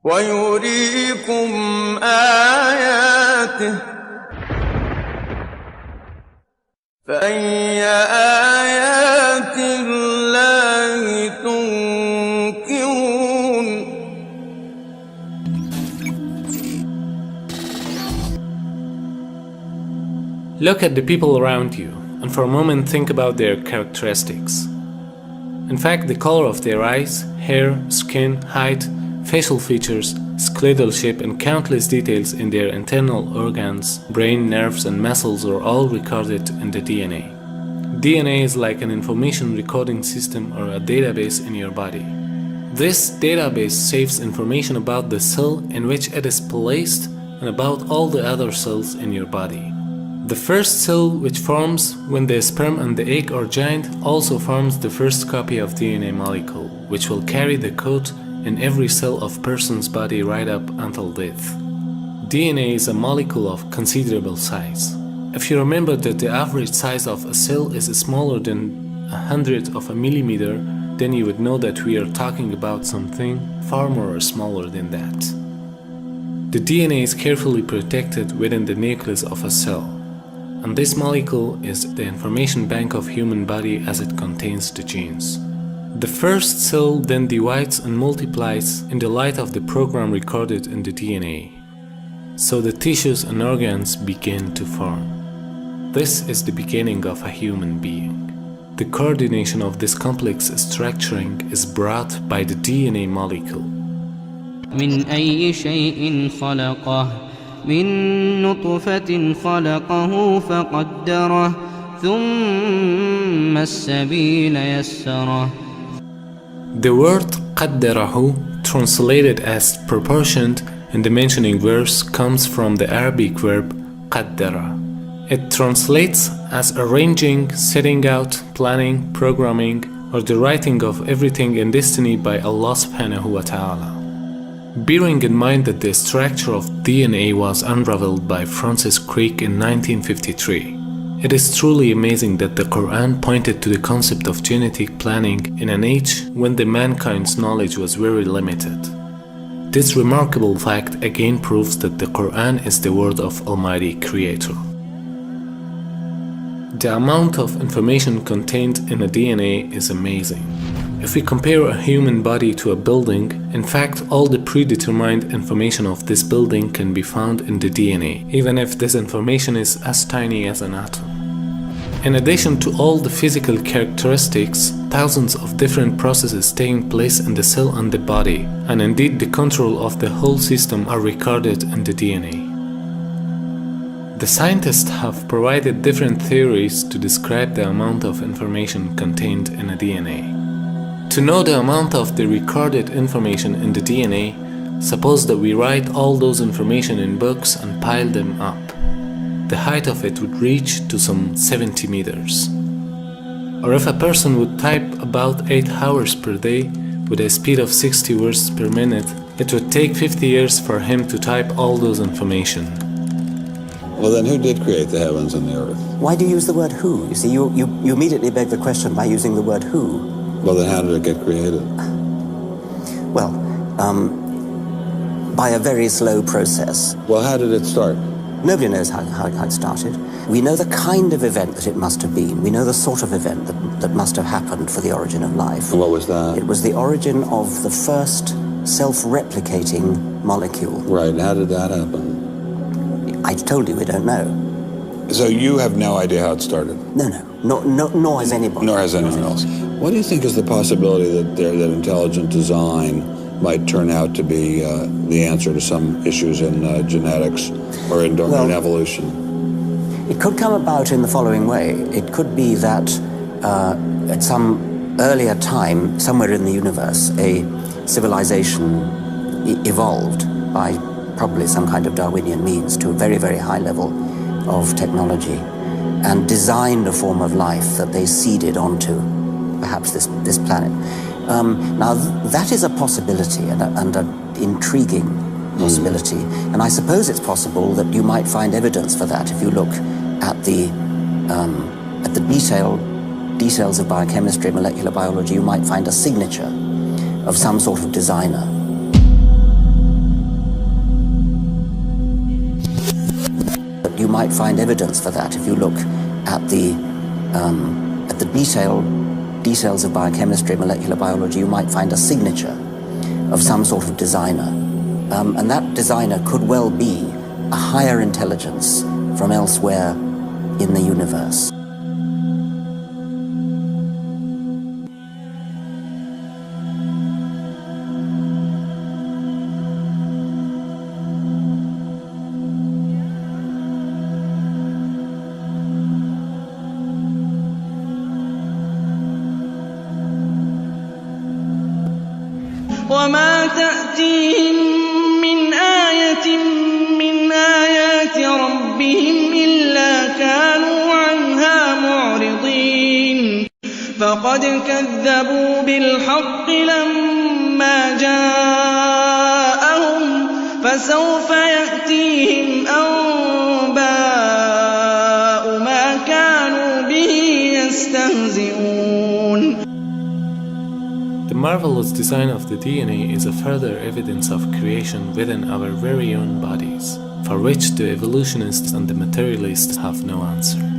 ويريكم آياته فأي آيات الله تنكرون. Look at the people around you, and for a moment think about their characteristics. In fact, the color of their eyes, hair, skin, height, facial features, skeletal shape, and countless details in their internal organs, brain, nerves, and muscles are all recorded in the DNA. DNA is like an information recording system or a database in your body. This database saves information about the cell in which it is placed and about all the other cells in your body. The first cell, which forms when the sperm and the egg are joined, also forms the first copy of DNA molecule, which will carry the code in every cell of person's body right up until death. DNA is a molecule of considerable size. If you remember that the average size of a cell is smaller than 100th of a millimeter, then you would know that we are talking about something far more smaller than that. The DNA is carefully protected within the nucleus of a cell. And this molecule is the information bank of human body as it contains the genes. The first cell then divides and multiplies in the light of the program recorded in the DNA. So the tissues and organs begin to form. This is the beginning of a human being. The coordination of this complex structuring is brought by the DNA molecule. من أي شيء خلقه من نطفة خلقه فقدره ثم السبيل يسره. The word قدره, translated as proportioned in the mentioning verse, comes from the Arabic verb قدر. It translates as arranging, setting out, planning, programming, or the writing of everything in destiny by Allah subhanahu wa ta'ala. Bearing in mind that the structure of DNA was unraveled by Francis Crick in 1953, it is truly amazing that the Quran pointed to the concept of genetic planning in an age when the mankind's knowledge was very limited. This remarkable fact again proves that the Quran is the word of Almighty Creator. The amount of information contained in a DNA is amazing. If we compare a human body to a building, in fact all the predetermined information of this building can be found in the DNA, even if this information is as tiny as an atom. In addition to all the physical characteristics, thousands of different processes taking place in the cell and the body, and indeed the control of the whole system are recorded in the DNA. The scientists have provided different theories to describe the amount of information contained in a DNA. To know the amount of the recorded information in the DNA, suppose that we write all those information in books and pile them up. The height of it would reach to some 70 meters. Or if a person would type about 8 hours per day with a speed of 60 words per minute, it would take 50 years for him to type all those information. Well then, who did create the heavens and the earth? Why do you use the word who? You see, you immediately beg the question by using the word who. Well then, how did it get created? Well, by a very slow process. Well, how did it start? Nobody knows how it started. We know the kind of event that it must have been. We know the sort of event that must have happened for the origin of life. And what was that? It was the origin of the first self-replicating molecule. Right, and how did that happen? I told you we don't know. So you have no idea how it started? No, nor has anybody. Nor has anyone else. What do you think is the possibility that intelligent design might turn out to be the answer to some issues in genetics or in evolution? It could come about in the following way. It could be that at some earlier time, somewhere in the universe, a civilization evolved by probably some kind of Darwinian means to a very, very high level of technology and designed a form of life that they seeded onto perhaps this planet. Now that is a possibility and an intriguing possibility, and I suppose it's possible that you might find evidence for that if you look at the details of biochemistry, molecular biology. You might find a signature of some sort of designer. you might find evidence for that if you look at the details of biochemistry, molecular biology. You might find a signature of some sort of designer. And that designer could well be a higher intelligence from elsewhere in the universe. وما تأتيهم من آية من آيات ربهم إلا كانوا عنها معرضين فقد كذبوا بالحق لما جاءهم فسوف يأتيهم أنباء ما كانوا به يستهزئون. The marvelous design of the DNA is a further evidence of creation within our very own bodies, for which the evolutionists and the materialists have no answer.